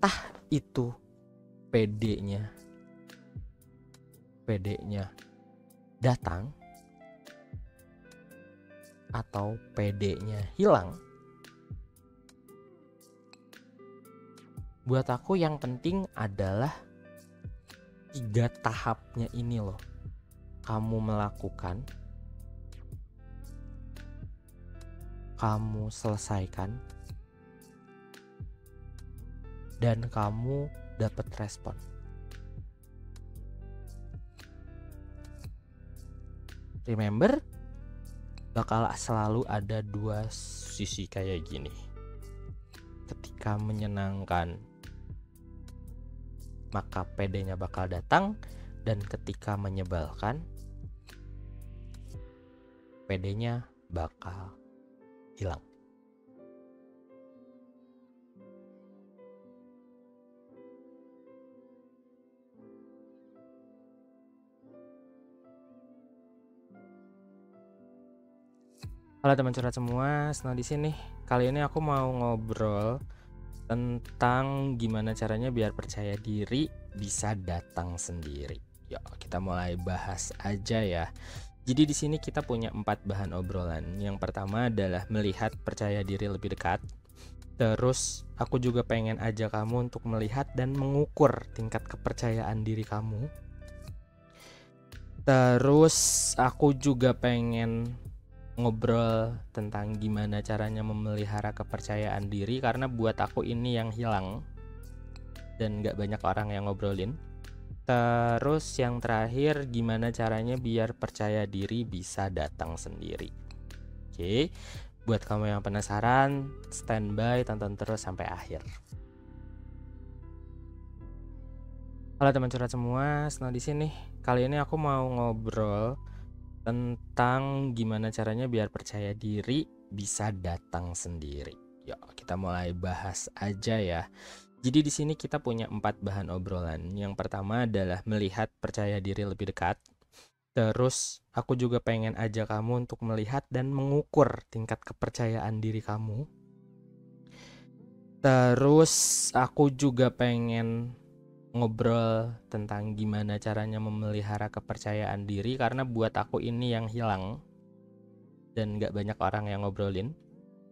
entah itu PD-nya datang atau PD-nya hilang, buat aku yang penting adalah 3 tahapnya ini loh. Kamu melakukan, kamu selesaikan, dan kamu dapat respon. Remember, bakal selalu ada 2 sisi kayak gini. Ketika menyenangkan, maka PD-nya bakal datang, dan ketika menyebalkan, PD-nya bakal hilang. Halo teman curhat semua, senang di sini. Kali ini aku mau ngobrol tentang gimana caranya biar percaya diri bisa datang sendiri. Yuk, kita mulai bahas aja ya. Jadi di sini kita punya 4 bahan obrolan. Yang pertama adalah melihat percaya diri lebih dekat. Terus aku juga pengen ajak kamu untuk melihat dan mengukur tingkat kepercayaan diri kamu. Terus aku juga pengen ngobrol tentang gimana caranya memelihara kepercayaan diri, karena buat aku ini yang hilang dan gak banyak orang yang ngobrolin. Terus yang terakhir, gimana caranya biar percaya diri bisa datang sendiri. Oke, buat kamu yang penasaran, standby, tonton terus sampai akhir. Halo teman curhat semua, senang di sini. Kali ini aku mau ngobrol tentang gimana caranya biar percaya diri bisa datang sendiri. Yuk, kita mulai bahas aja ya. Jadi di sini kita punya 4 bahan obrolan. Yang pertama adalah melihat percaya diri lebih dekat. Terus aku juga pengen ajak kamu untuk melihat dan mengukur tingkat kepercayaan diri kamu. Terus aku juga pengen ngobrol tentang gimana caranya memelihara kepercayaan diri, karena buat aku ini yang hilang dan gak banyak orang yang ngobrolin.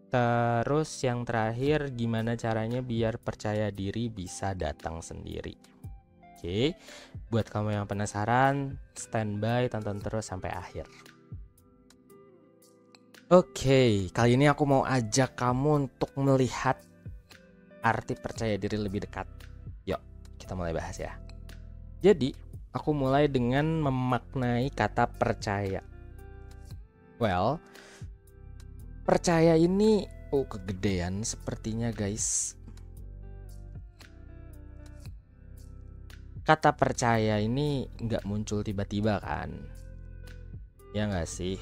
Terus yang terakhir, gimana caranya biar percaya diri bisa datang sendiri. Oke, buat kamu yang penasaran, standby, tonton terus sampai akhir. Oke, kali ini aku mau ajak kamu untuk melihat arti percaya diri lebih dekat. Yuk, kita mulai bahas ya. Jadi, aku mulai dengan memaknai kata percaya. Well, percaya ini kegedean sepertinya guys. Kata percaya ini nggak muncul tiba-tiba kan? Ya nggak sih?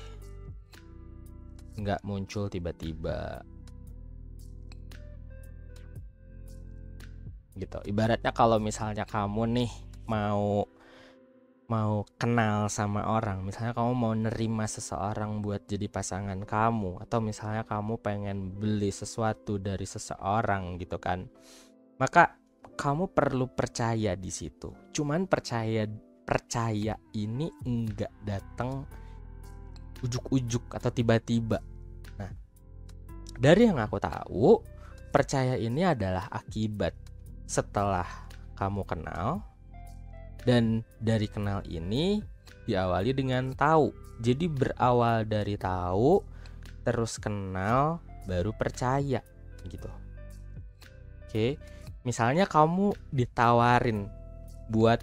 Nggak muncul tiba-tiba. Gitu. Ibaratnya kalau misalnya kamu nih mau kenal sama orang, misalnya kamu mau nerima seseorang buat jadi pasangan kamu, atau misalnya kamu pengen beli sesuatu dari seseorang gitu kan, maka kamu perlu percaya di situ. Cuman percaya ini enggak datang ujuk-ujuk atau tiba-tiba. Nah, dari yang aku tahu, percaya ini adalah akibat setelah kamu kenal. Dan dari kenal ini diawali dengan tahu. Jadi berawal dari tahu, terus kenal, baru percaya gitu. Oke, misalnya kamu ditawarin buat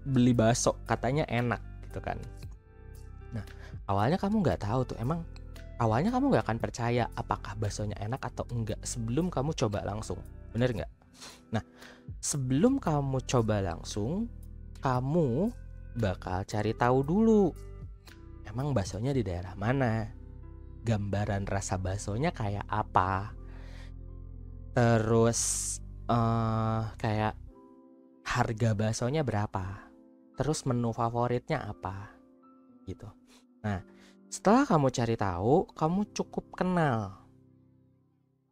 beli bakso, katanya enak gitu kan. Nah, awalnya kamu nggak tahu tuh, emang awalnya kamu nggak akan percaya apakah baksonya enak atau enggak sebelum kamu coba langsung, bener nggak? Nah, sebelum kamu coba langsung, kamu bakal cari tahu dulu, emang baksonya di daerah mana, gambaran rasa baksonya kayak apa, terus kayak harga baksonya berapa, terus menu favoritnya apa gitu. Nah, setelah kamu cari tahu, kamu cukup kenal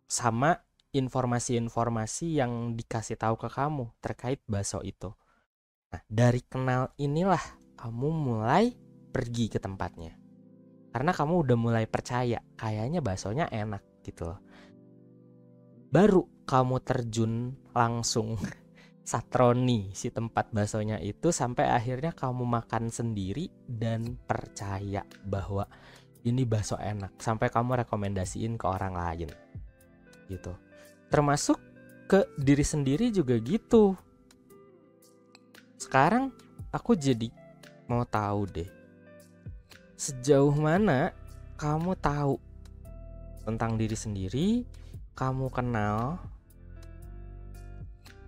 sama informasi-informasi yang dikasih tahu ke kamu terkait bakso itu. Nah, dari kenal inilah kamu mulai pergi ke tempatnya. Karena kamu udah mulai percaya, kayaknya baksonya enak gitu loh. Baru kamu terjun langsung satroni si tempat baksonya itu sampai akhirnya kamu makan sendiri dan percaya bahwa ini bakso enak, sampai kamu rekomendasiin ke orang lain gitu. Termasuk ke diri sendiri juga gitu. Sekarang aku jadi mau tahu deh, sejauh mana kamu tahu tentang diri sendiri, kamu kenal,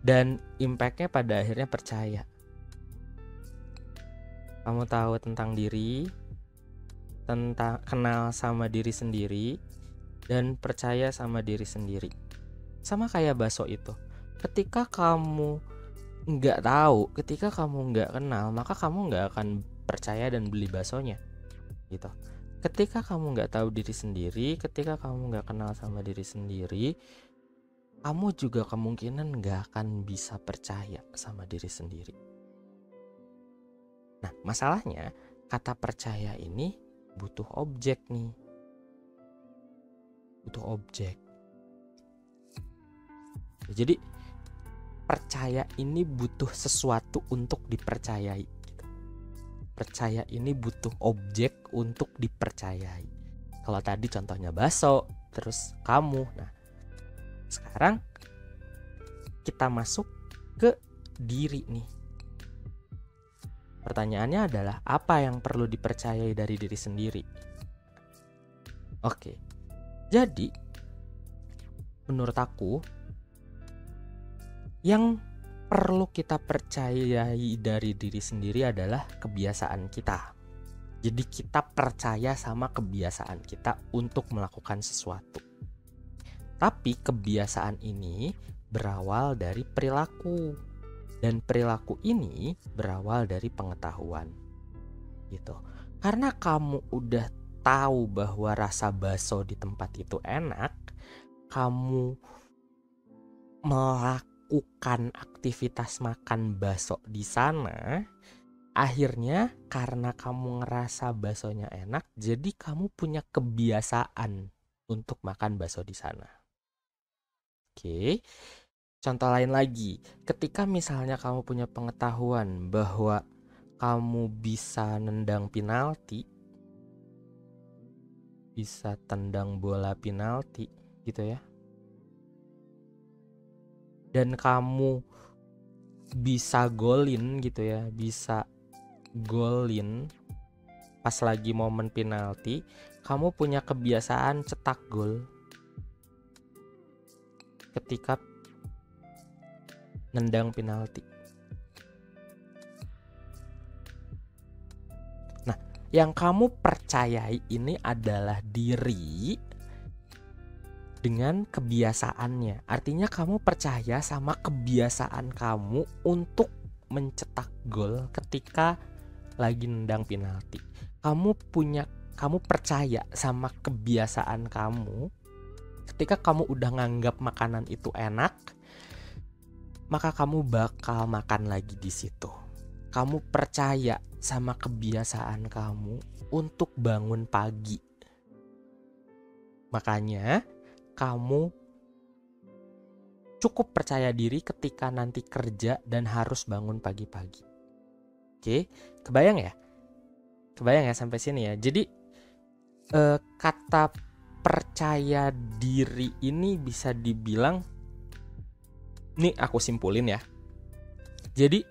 dan impactnya pada akhirnya percaya. Kamu tahu tentang diri, tentang kenal sama diri sendiri, dan percaya sama diri sendiri. Sama kayak bakso itu. Ketika kamu nggak tahu, ketika kamu nggak kenal, maka kamu nggak akan percaya dan beli baksonya gitu. Ketika kamu nggak tahu diri sendiri, ketika kamu nggak kenal sama diri sendiri, kamu juga kemungkinan nggak akan bisa percaya sama diri sendiri. Nah, masalahnya kata percaya ini butuh objek nih. Butuh objek. Jadi percaya ini butuh sesuatu untuk dipercayai. Percaya ini butuh objek untuk dipercayai. Kalau tadi contohnya bakso, terus kamu. Nah, sekarang kita masuk ke diri nih. Pertanyaannya adalah apa yang perlu dipercayai dari diri sendiri? Oke. Jadi menurut aku yang perlu kita percayai dari diri sendiri adalah kebiasaan kita. Jadi kita percaya sama kebiasaan kita untuk melakukan sesuatu. Tapi kebiasaan ini berawal dari perilaku. Dan perilaku ini berawal dari pengetahuan. Gitu. Karena kamu udah tahu bahwa rasa bakso di tempat itu enak, kamu melakukan aktivitas makan bakso di sana, akhirnya karena kamu ngerasa baksonya enak, jadi kamu punya kebiasaan untuk makan bakso di sana. Oke. Contoh lain lagi, ketika misalnya kamu punya pengetahuan bahwa kamu bisa nendang penalti, bisa tendang bola penalti gitu ya, dan kamu bisa golin gitu ya, bisa golin pas lagi momen penalti, kamu punya kebiasaan cetak gol ketika nendang penalti. Nah, yang kamu percayai ini adalah diri dengan kebiasaannya. Artinya kamu percaya sama kebiasaan kamu untuk mencetak gol ketika lagi nendang penalti. Kamu percaya sama kebiasaan kamu. Ketika kamu udah nganggap makanan itu enak, maka kamu bakal makan lagi di situ. Kamu percaya sama kebiasaan kamu untuk bangun pagi. Makanya kamu cukup percaya diri ketika nanti kerja dan harus bangun pagi-pagi. Oke, kebayang ya? Kebayang ya sampai sini ya. Jadi kata percaya diri ini bisa dibilang, nih aku simpulin ya. Jadi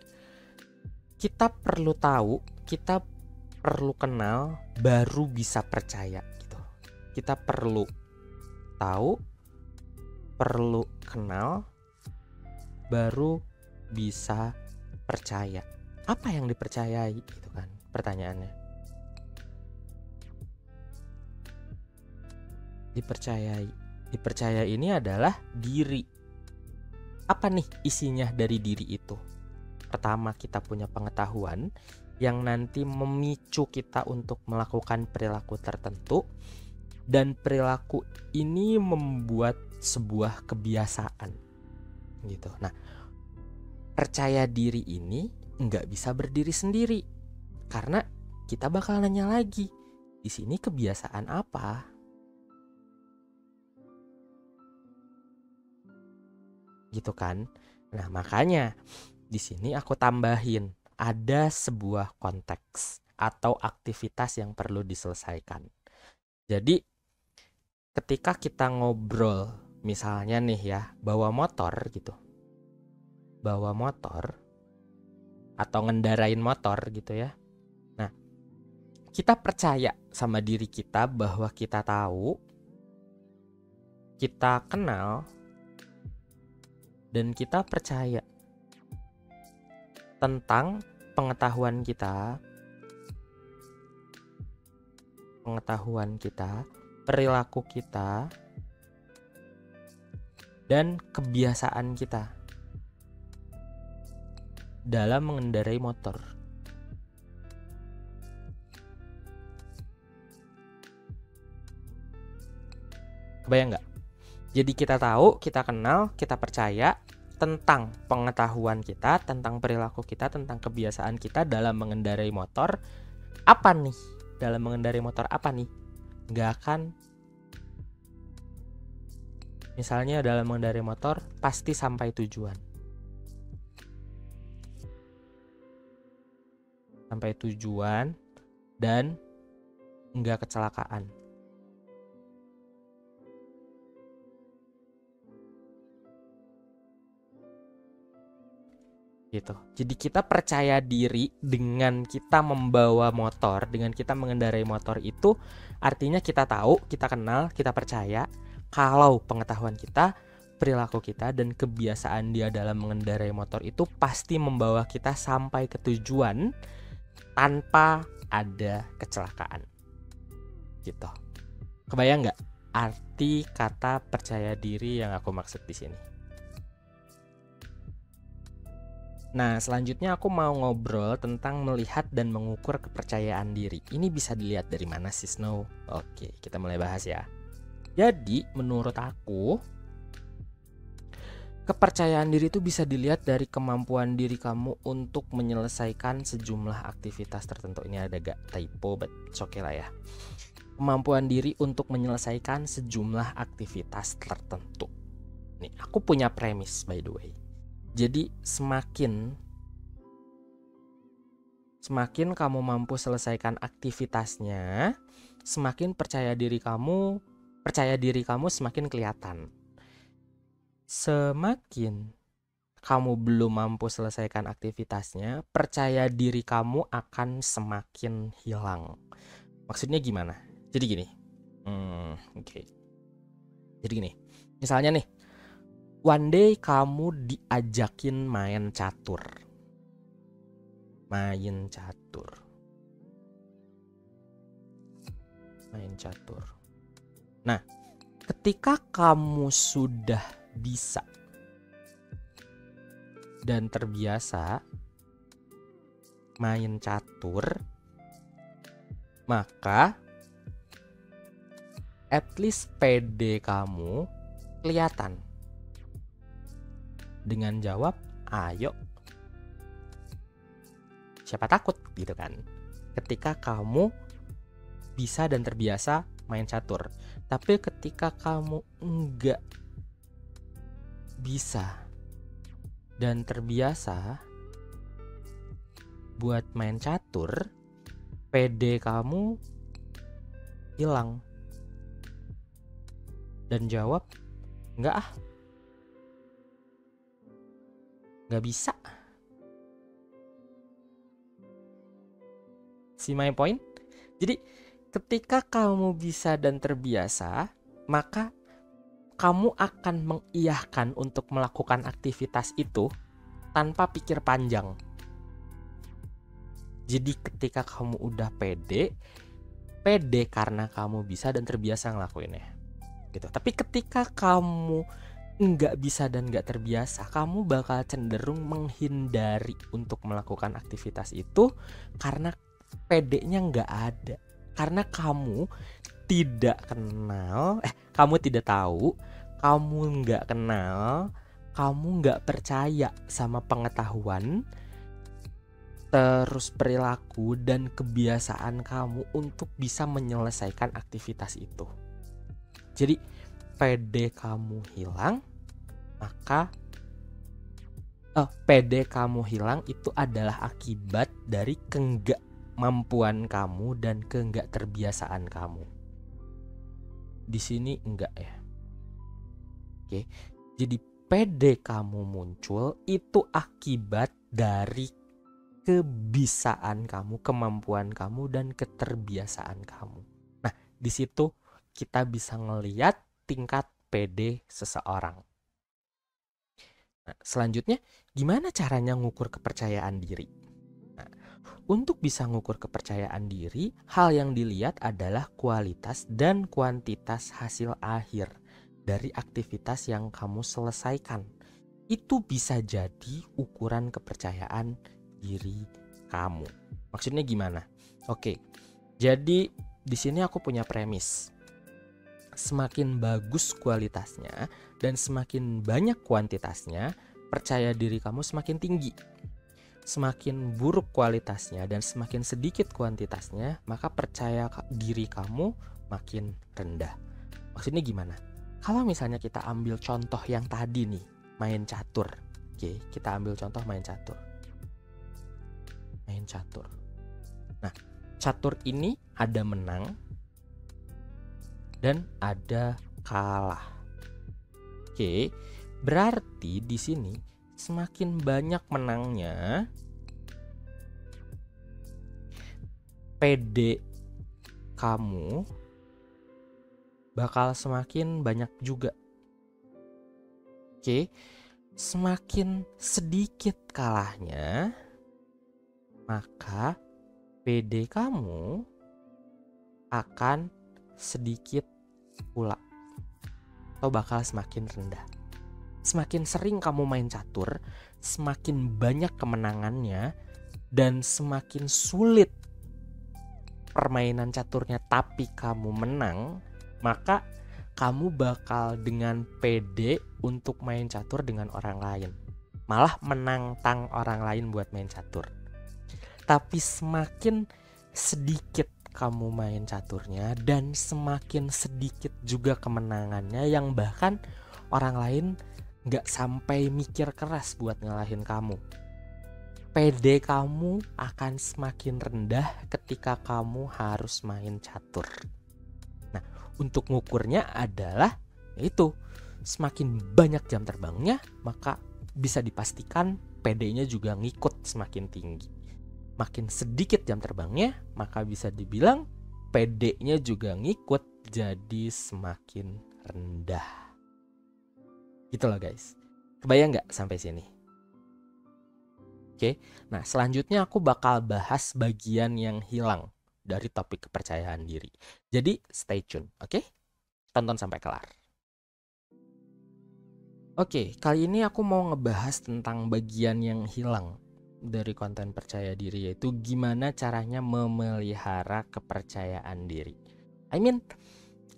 kita perlu tahu, kita perlu kenal, baru bisa percaya gitu. Kita perlu tahu, perlu kenal, baru bisa percaya. Apa yang dipercayai gitu kan pertanyaannya. Dipercayai ini adalah diri. Apa nih isinya dari diri itu? Pertama, kita punya pengetahuan yang nanti memicu kita untuk melakukan perilaku tertentu, dan perilaku ini membuat sebuah kebiasaan gitu. Nah, percaya diri ini nggak bisa berdiri sendiri karena kita bakal nanya lagi, di sini kebiasaan apa? Gitu kan? Nah, makanya di sini aku tambahin ada sebuah konteks atau aktivitas yang perlu diselesaikan. Jadi ketika kita ngobrol, misalnya nih ya, bawa motor gitu. Bawa motor atau ngendarain motor gitu ya. Nah, kita percaya sama diri kita bahwa kita tahu, kita kenal, dan kita percaya tentang pengetahuan kita, perilaku kita, dan kebiasaan kita dalam mengendarai motor. Kebayang nggak? Jadi kita tahu, kita kenal, kita percaya tentang pengetahuan kita, tentang perilaku kita, tentang kebiasaan kita dalam mengendarai motor. Apa nih? Dalam mengendarai motor apa nih? Nggak akan. Misalnya dalam mengendarai motor pasti sampai tujuan. Sampai tujuan dan nggak kecelakaan. Gitu. Jadi kita percaya diri dengan kita membawa motor, dengan kita mengendarai motor itu artinya kita tahu, kita kenal, kita percaya kalau pengetahuan kita, perilaku kita, dan kebiasaan dia dalam mengendarai motor itu pasti membawa kita sampai ke tujuan tanpa ada kecelakaan. Gitu. Kebayang nggak arti kata percaya diri yang aku maksud di sini? Nah, selanjutnya aku mau ngobrol tentang melihat dan mengukur kepercayaan diri. Ini bisa dilihat dari mana sih, Snow? Oke, kita mulai bahas ya. Jadi, menurut aku, kepercayaan diri itu bisa dilihat dari kemampuan diri kamu untuk menyelesaikan sejumlah aktivitas tertentu. Ini ada gak typo, but it's okay lah ya. Kemampuan diri untuk menyelesaikan sejumlah aktivitas tertentu. Nih, aku punya premis by the way. Jadi semakin kamu mampu selesaikan aktivitasnya, semakin percaya diri kamu semakin kelihatan. Semakin kamu belum mampu selesaikan aktivitasnya, percaya diri kamu akan semakin hilang. Maksudnya gimana? Jadi gini. Jadi gini. Misalnya nih, one day kamu diajakin main catur. Main catur. Nah, ketika kamu sudah bisa dan terbiasa main catur, maka at least PD kamu kelihatan dengan jawab, ayo. Siapa takut gitu kan. Ketika kamu bisa dan terbiasa main catur. Tapi ketika kamu enggak bisa dan terbiasa buat main catur, PD kamu hilang. Dan jawab, enggak ah. Nggak bisa. See my point? Jadi ketika kamu bisa dan terbiasa, maka kamu akan mengiyahkan untuk melakukan aktivitas itu tanpa pikir panjang. Jadi ketika kamu udah pede karena kamu bisa dan terbiasa ngelakuinnya gitu. Tapi ketika kamu nggak bisa dan nggak terbiasa, kamu bakal cenderung menghindari untuk melakukan aktivitas itu karena pedenya nggak ada. Karena kamu tidak tahu kamu nggak kenal, kamu nggak percaya sama pengetahuan, terus perilaku dan kebiasaan kamu untuk bisa menyelesaikan aktivitas itu. Jadi PD kamu hilang, maka PD kamu hilang itu adalah akibat dari keenggak mampuan kamu dan keenggak terbiasaan kamu. Di sini enggak ya. Oke. Jadi PD kamu muncul itu akibat dari kebiasaan kamu, kemampuan kamu dan keterbiasaan kamu. Nah, di situ kita bisa ngelihat tingkat PD seseorang. Nah, selanjutnya gimana caranya ngukur kepercayaan diri? Nah, untuk bisa ngukur kepercayaan diri, hal yang dilihat adalah kualitas dan kuantitas hasil akhir dari aktivitas yang kamu selesaikan. Itu bisa jadi ukuran kepercayaan diri kamu. Maksudnya gimana? Oke. Jadi di sini aku punya premis. Semakin bagus kualitasnya dan semakin banyak kuantitasnya, percaya diri kamu semakin tinggi. Semakin buruk kualitasnya dan semakin sedikit kuantitasnya, maka percaya diri kamu makin rendah. Maksudnya gimana? Kalau misalnya kita ambil contoh yang tadi nih, main catur. Oke, kita ambil contoh main catur. Nah, catur ini ada menang dan ada kalah. Oke, berarti di sini semakin banyak menangnya, PD kamu bakal semakin banyak juga. Oke, semakin sedikit kalahnya, maka PD kamu akan sedikit pula atau bakal semakin rendah. Semakin sering kamu main catur, semakin banyak kemenangannya dan semakin sulit permainan caturnya tapi kamu menang, maka kamu bakal dengan PD untuk main catur dengan orang lain. Malah menantang orang lain buat main catur. Tapi semakin sedikit kamu main caturnya dan semakin sedikit juga kemenangannya, yang bahkan orang lain gak sampai mikir keras buat ngalahin kamu. PD kamu akan semakin rendah ketika kamu harus main catur. Nah, untuk ngukurnya adalah yaitu semakin banyak jam terbangnya, maka bisa dipastikan PD-nya juga ngikut semakin tinggi. Makin sedikit jam terbangnya, maka bisa dibilang PD-nya juga ngikut jadi semakin rendah. Gitu loh guys. Kebayang gak sampai sini? Oke, nah selanjutnya aku bakal bahas bagian yang hilang dari topik kepercayaan diri. Jadi stay tune, oke? Tonton sampai kelar. Oke, kali ini aku mau ngebahas tentang bagian yang hilang dari konten percaya diri, yaitu gimana caranya memelihara kepercayaan diri.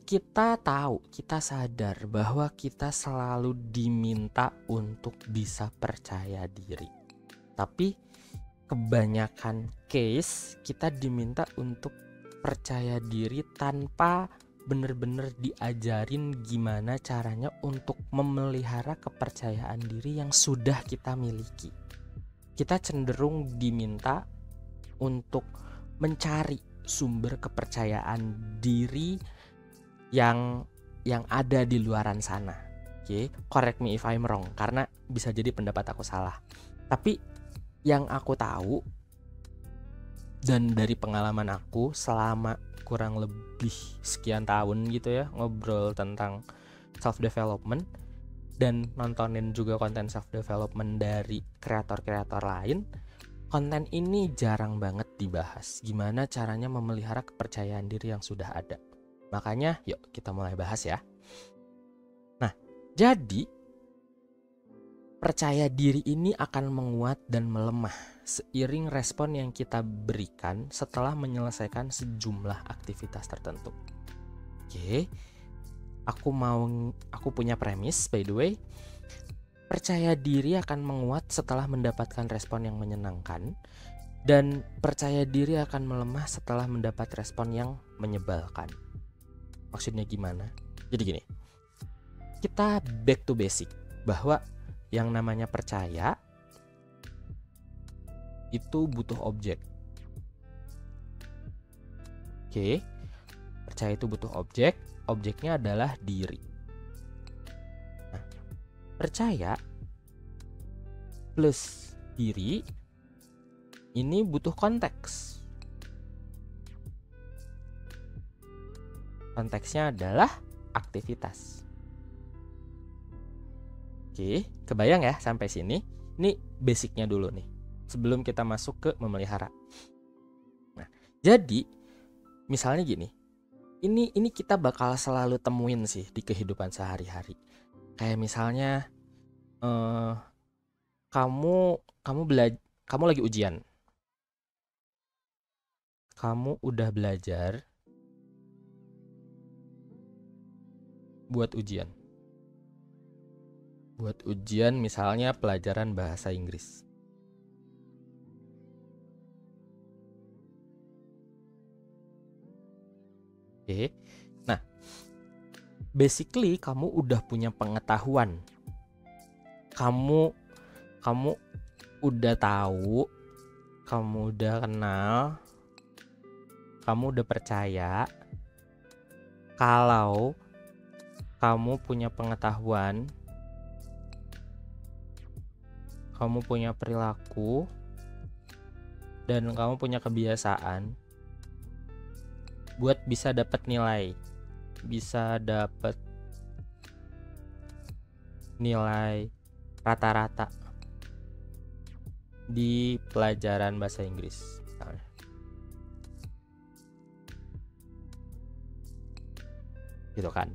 Kita tahu, kita sadar bahwa kita selalu diminta untuk bisa percaya diri. Tapi kebanyakan case kita diminta untuk percaya diri tanpa bener-bener diajarin gimana caranya untuk memelihara kepercayaan diri yang sudah kita miliki. Kita cenderung diminta untuk mencari sumber kepercayaan diri yang ada di luaran sana. Oke, correct me if I'm wrong, karena bisa jadi pendapat aku salah. Tapi yang aku tahu dan dari pengalaman aku selama kurang lebih sekian tahun gitu ya, ngobrol tentang self development dan nontonin juga konten self development dari kreator-kreator lain, konten ini jarang banget dibahas gimana caranya memelihara kepercayaan diri yang sudah ada. Makanya yuk kita mulai bahas ya. Nah, jadi percaya diri ini akan menguat dan melemah seiring respon yang kita berikan setelah menyelesaikan sejumlah aktivitas tertentu. Oke, aku punya premis by the way. Percaya diri akan menguat setelah mendapatkan respon yang menyenangkan, dan percaya diri akan melemah setelah mendapat respon yang menyebalkan. Maksudnya gimana? Jadi gini, kita back to basic, bahwa yang namanya percaya itu butuh objek. Oke, percaya itu butuh objek, objeknya adalah diri. Nah, percaya plus diri ini butuh konteks. Konteksnya adalah aktivitas. Oke, kebayang ya sampai sini? Ini basicnya dulu nih, sebelum kita masuk ke memelihara. Nah, jadi misalnya gini, ini kita bakal selalu temuin sih di kehidupan sehari-hari. Kayak misalnya kamu lagi ujian. Kamu udah belajar buat ujian. Buat ujian misalnya pelajaran bahasa Inggris. Oke. Nah, basically kamu udah punya pengetahuan. Kamu udah tahu, kamu udah kenal, kamu udah percaya kalau kamu punya pengetahuan, kamu punya perilaku, dan kamu punya kebiasaan buat bisa dapat nilai, bisa dapat nilai rata-rata di pelajaran bahasa Inggris misalnya. Gitu kan?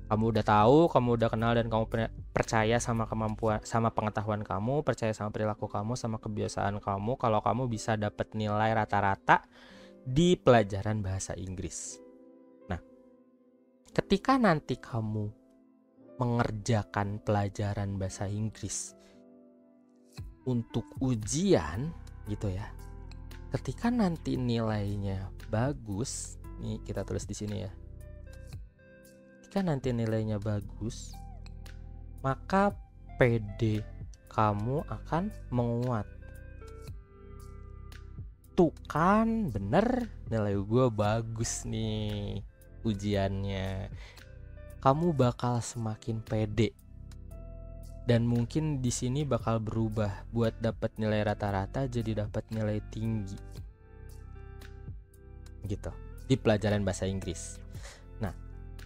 Kamu udah tahu, kamu udah kenal, dan kamu percaya sama kemampuan, sama pengetahuan kamu, percaya sama perilaku kamu, sama kebiasaan kamu, kalau kamu bisa dapat nilai rata-rata di pelajaran bahasa Inggris. Nah, ketika nanti kamu mengerjakan pelajaran bahasa Inggris untuk ujian gitu ya, ketika nanti nilainya bagus, nih kita tulis di sini ya. Ketika nanti nilainya bagus, maka PD kamu akan menguat. Tuh kan bener, nilai gue bagus nih ujiannya. Kamu bakal semakin pede, dan mungkin di sini bakal berubah buat dapat nilai rata-rata jadi dapat nilai tinggi gitu di pelajaran bahasa Inggris. Nah,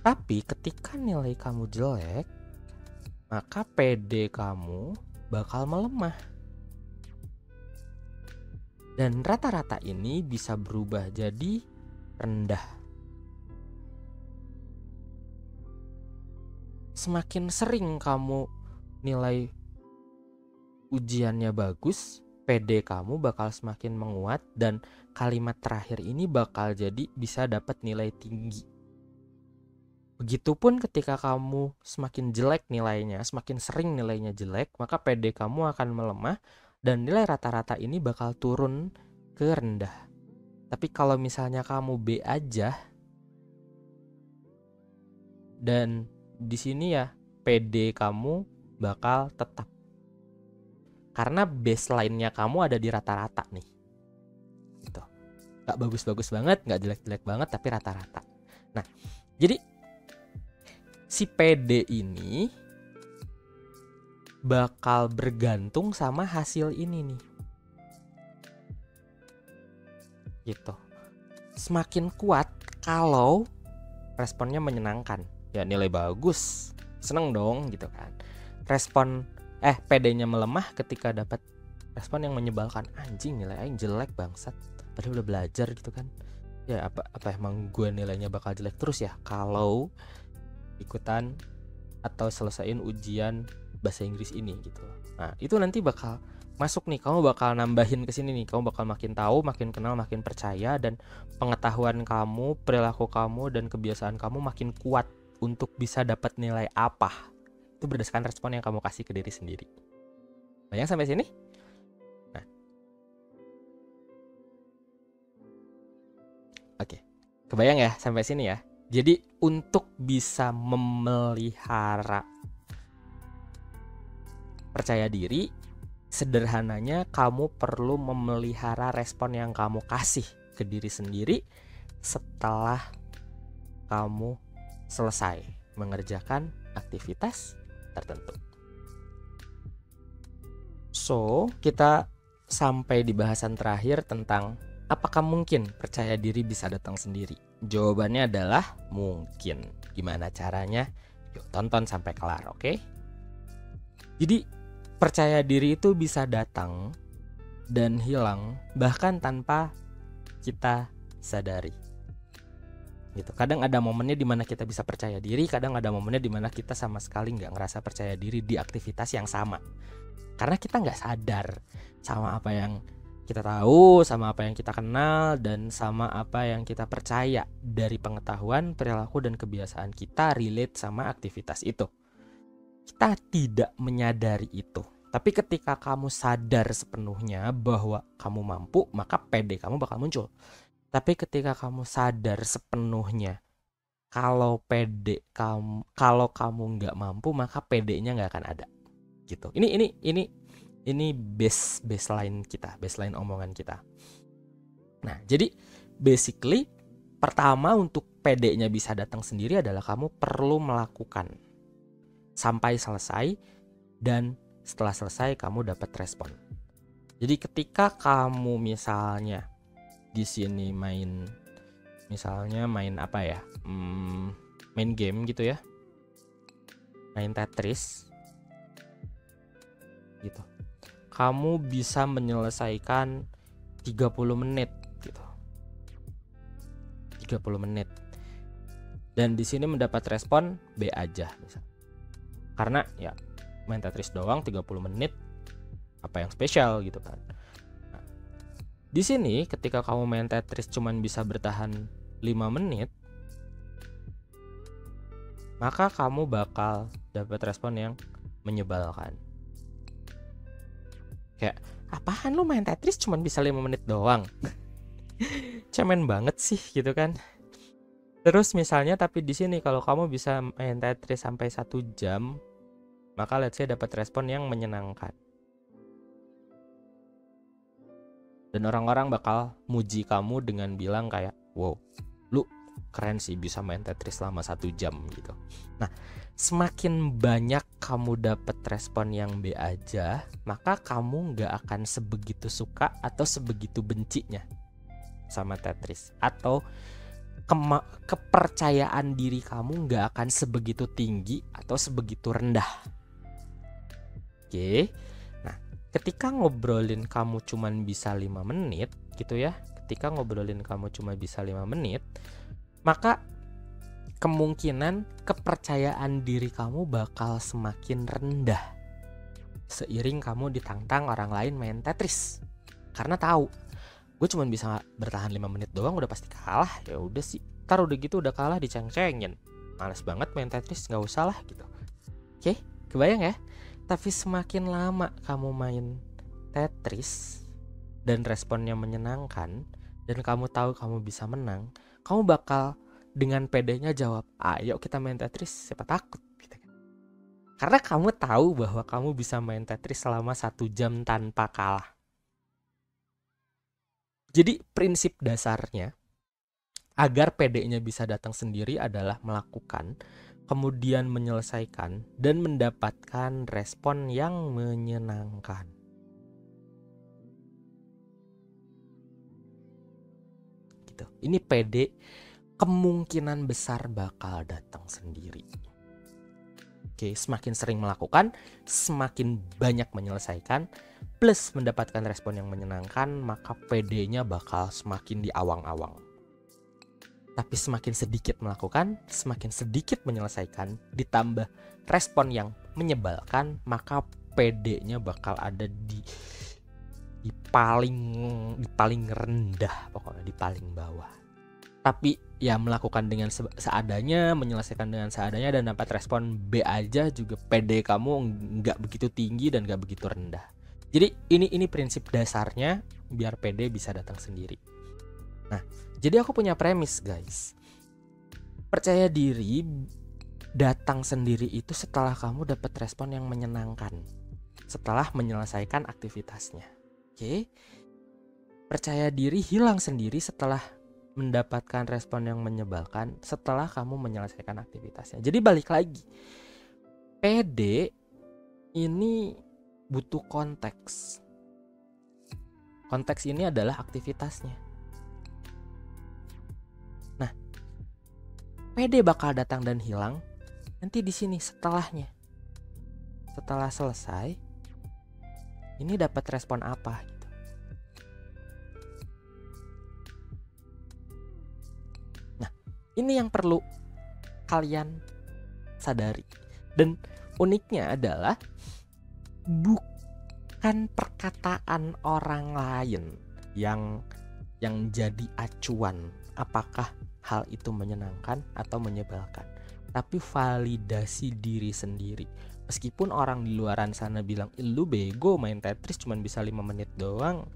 tapi ketika nilai kamu jelek, maka PD kamu bakal melemah. Dan rata-rata ini bisa berubah jadi rendah. Semakin sering kamu nilai ujiannya bagus, PD kamu bakal semakin menguat, dan kalimat terakhir ini bakal jadi bisa dapat nilai tinggi. Begitupun ketika kamu semakin jelek nilainya, semakin sering nilainya jelek, maka PD kamu akan melemah dan nilai rata-rata ini bakal turun ke rendah. Tapi kalau misalnya kamu B aja, dan di sini ya PD kamu bakal tetap, karena baseline-nya kamu ada di rata-rata nih gitu. Gak bagus-bagus banget, gak jelek-jelek banget, tapi rata-rata. Nah, jadi si PD ini bakal bergantung sama hasil ini nih. Gitu. Semakin kuat kalau responnya menyenangkan. Ya nilai bagus, seneng dong gitu kan. PD-nya melemah ketika dapat respon yang menyebalkan. Anjing, nilai aing jelek bangsat, padahal udah belajar gitu kan. Ya apa emang gue nilainya bakal jelek terus ya kalau ikutan atau selesaiin ujian bahasa Inggris ini gitu. Nah, itu nanti bakal masuk nih, kamu bakal nambahin ke sini nih, kamu bakal makin tahu, makin kenal, makin percaya, dan pengetahuan kamu, perilaku kamu, dan kebiasaan kamu makin kuat untuk bisa dapat nilai apa? Itu berdasarkan respon yang kamu kasih ke diri sendiri. Bayang sampai sini? Nah. Oke. Kebayang ya sampai sini ya? Jadi untuk bisa memelihara percaya diri, sederhananya kamu perlu memelihara respon yang kamu kasih ke diri sendiri setelah kamu selesai mengerjakan aktivitas tertentu. So, kita sampai di bahasan terakhir tentang apakah mungkin percaya diri bisa datang sendiri? Jawabannya adalah mungkin. Gimana caranya? Yuk tonton sampai kelar, oke? Jadi percaya diri itu bisa datang dan hilang bahkan tanpa kita sadari. Gitu. Kadang ada momennya di mana kita bisa percaya diri, kadang ada momennya di mana kita sama sekali nggak ngerasa percaya diri di aktivitas yang sama. Karena kita nggak sadar sama apa yang kita tahu, sama apa yang kita kenal, dan sama apa yang kita percaya dari pengetahuan, perilaku, dan kebiasaan kita relate sama aktivitas itu. Kita tidak menyadari itu. Tapi ketika kamu sadar sepenuhnya bahwa kamu mampu, maka PD kamu bakal muncul. Tapi ketika kamu sadar sepenuhnya kalau kamu nggak mampu, maka PD-nya nggak akan ada. Gitu. Ini baseline kita, baseline omongan kita. Nah, jadi basically pertama untuk PD-nya bisa datang sendiri adalah kamu perlu melakukan sampai selesai, dan setelah selesai kamu dapat respon. Jadi ketika kamu misalnya di sini main apa ya, main game gitu ya, main Tetris gitu, kamu bisa menyelesaikan 30 menit gitu, 30 menit, dan di sini mendapat respon B aja misal. Karena ya main Tetris doang 30 menit, apa yang spesial gitu kan. Nah, di sini ketika kamu main Tetris cuman bisa bertahan 5 menit, maka kamu bakal dapat respon yang menyebalkan. Kayak, apaan lu main Tetris cuman bisa 5 menit doang? Cemen banget sih gitu kan. Terus misalnya tapi di sini kalau kamu bisa main Tetris sampai 1 jam, maka let's say dapat respon yang menyenangkan. Dan orang-orang bakal muji kamu dengan bilang kayak, wow, lu keren sih bisa main Tetris selama 1 jam gitu. Nah, semakin banyak kamu dapat respon yang B aja, maka kamu gak akan sebegitu suka atau sebegitu bencinya sama Tetris. Atau kepercayaan diri kamu gak akan sebegitu tinggi atau sebegitu rendah. Oke. Nah, ketika ngobrolin kamu cuman bisa 5 menit gitu ya, ketika ngobrolin kamu cuma bisa 5 menit, maka kemungkinan kepercayaan diri kamu bakal semakin rendah seiring kamu ditantang orang lain main Tetris. Karena tahu, gue cuma bisa bertahan 5 menit doang udah pasti kalah. Ya udah sih, ntar udah gitu udah kalah diceng-cengin. Males banget main Tetris, nggak usah lah gitu. Oke, kebayang ya? Tapi semakin lama kamu main Tetris dan responnya menyenangkan, dan kamu tahu kamu bisa menang, kamu bakal dengan pedenya jawab, ayo kita main Tetris, siapa takut gitu kan. Karena kamu tahu bahwa kamu bisa main Tetris selama 1 jam tanpa kalah. Jadi prinsip dasarnya agar PD-nya bisa datang sendiri adalah melakukan, kemudian menyelesaikan, dan mendapatkan respon yang menyenangkan. Gitu. Ini PD kemungkinan besar bakal datang sendiri. Oke, semakin sering melakukan, semakin banyak menyelesaikan, plus mendapatkan respon yang menyenangkan, maka PD-nya bakal semakin di awang-awang. Tapi semakin sedikit melakukan, semakin sedikit menyelesaikan, ditambah respon yang menyebalkan, maka PD-nya bakal ada di paling rendah, pokoknya di paling bawah. tapi ya melakukan dengan seadanya, menyelesaikan dengan seadanya dan dapat respon B aja juga pede kamu nggak begitu tinggi dan nggak begitu rendah. Jadi ini prinsip dasarnya biar pede bisa datang sendiri. Nah, jadi aku punya premis guys. Percaya diri datang sendiri itu setelah kamu dapat respon yang menyenangkan, setelah menyelesaikan aktivitasnya. Oke? Percaya diri hilang sendiri setelah mendapatkan respon yang menyebalkan setelah kamu menyelesaikan aktivitasnya. Jadi balik lagi, PD ini butuh konteks. Konteks ini adalah aktivitasnya. Nah, PD bakal datang dan hilang nanti di sini setelahnya. Setelah selesai, ini dapat respon apa? Ini yang perlu kalian sadari. Dan uniknya adalah bukan perkataan orang lain yang jadi acuan apakah hal itu menyenangkan atau menyebalkan, tapi validasi diri sendiri. Meskipun orang di luaran sana bilang, lu bego main Tetris cuma bisa 5 menit doang,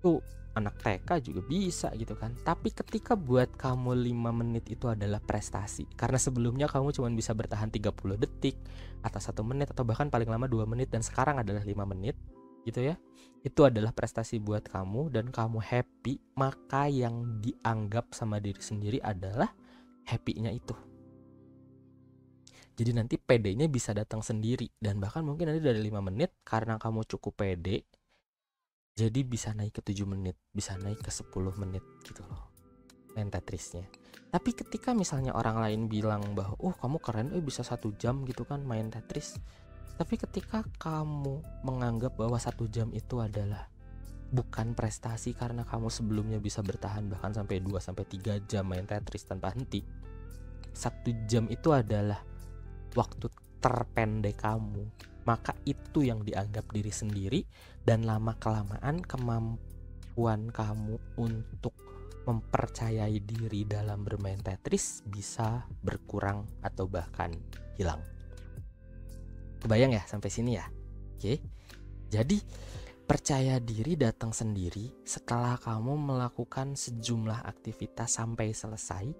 tuh anak TK juga bisa gitu kan. Tapi ketika buat kamu 5 menit itu adalah prestasi, karena sebelumnya kamu cuma bisa bertahan 30 detik atau 1 menit atau bahkan paling lama 2 menit dan sekarang adalah 5 menit gitu ya, itu adalah prestasi buat kamu dan kamu happy, maka yang dianggap sama diri sendiri adalah happy-nya itu. Jadi nanti PD-nya bisa datang sendiri dan bahkan mungkin nanti dari 5 menit karena kamu cukup pede, jadi bisa naik ke 7 menit, bisa naik ke 10 menit gitu loh main Tetrisnya. Tapi ketika misalnya orang lain bilang bahwa kamu keren, bisa 1 jam gitu kan main Tetris. Tapi ketika kamu menganggap bahwa 1 jam itu adalah bukan prestasi karena kamu sebelumnya bisa bertahan bahkan sampai 2-3 jam main Tetris tanpa henti, 1 jam itu adalah waktu terpendek kamu, maka itu yang dianggap diri sendiri. Dan lama-kelamaan kemampuan kamu untuk mempercayai diri dalam bermain Tetris bisa berkurang atau bahkan hilang. Kebayang ya sampai sini ya? Oke. Jadi percaya diri datang sendiri setelah kamu melakukan sejumlah aktivitas sampai selesai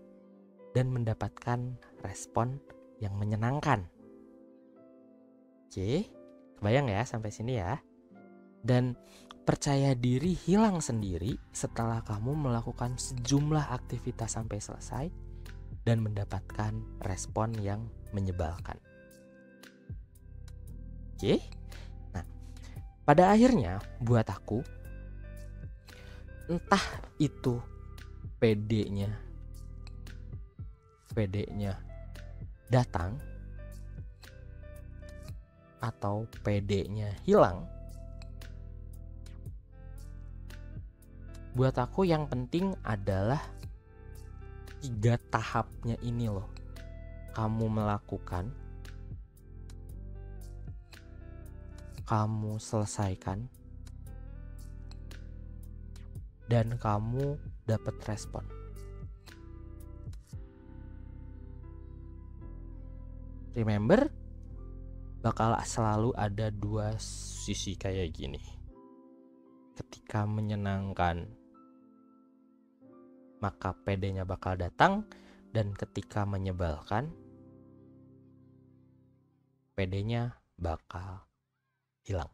dan mendapatkan respon yang menyenangkan. Oke, kebayang ya sampai sini ya? Dan percaya diri hilang sendiri setelah kamu melakukan sejumlah aktivitas sampai selesai dan mendapatkan respon yang menyebalkan. Oke? Nah, pada akhirnya buat aku, entah itu PD-nya datang atau PD-nya hilang, buat aku yang penting adalah 3 tahapnya ini loh. Kamu melakukan, kamu selesaikan, dan kamu dapat respon. Remember, bakal selalu ada 2 sisi kayak gini. Ketika menyenangkan, maka PD-nya bakal datang, dan ketika menyebalkan, PD-nya bakal hilang.